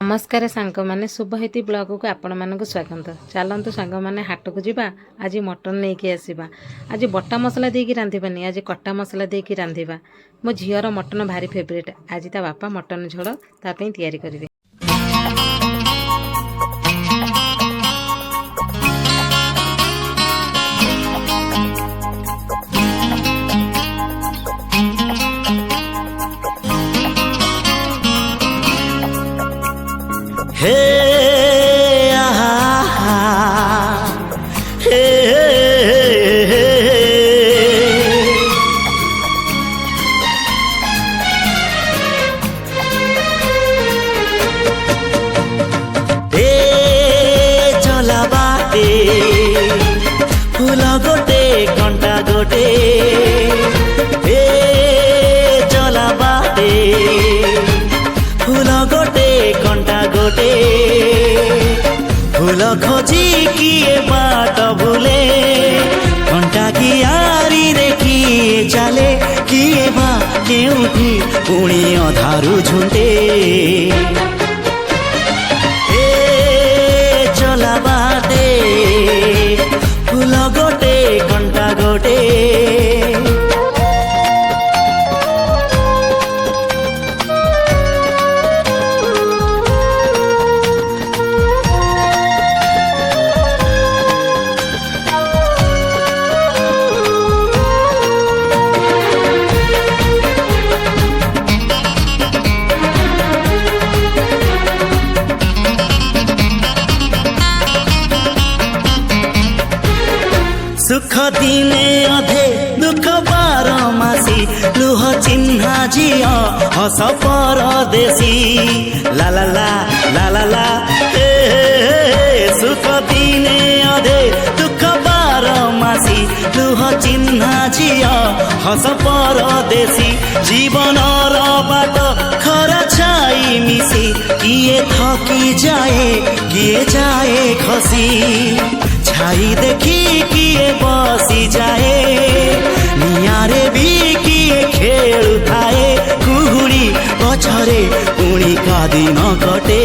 नमस्कार सांग मैंने शुभहिति ब्लॉग को आपण मानक स्वागत। चलतु सांग मैंने हाट को जीवा आज मटन नहीं कि आसवा। आज बटा मसला देकी रांधिबानी, आज कटा मसला देकी रांधिबा। मो झीर मटन भारी फेवरेट। आज ता बापा मटन झोल तापई तैयारी करेंगे। हे आहा हे चला बाटे फूल गोटे घंटा गोटे चला बाटे फूल गोटे घंटा गोटे फूल खोजी किए बाट भूले घंटा की आरी रे किए चले किए बा केउठी पुणी अधारू झुंटे चला बाटे फूल गोटे घंटा गोटे सुख दिने अधे दुख बार मासी लुह चिन्हा झिया हस परदेशी ला ला ला ला ला ला सुख दिने अधे दुख बार मासी लुह चिन्हा झिया हस परदेशी जीवन बाट खरा छाई मिसी किए थकी जाए किए जाए खसी छाई देखी किए बसी जाए नियारे भी किए खेलु थाए कुहुड़ी पछरे पुणी का दिन कटे।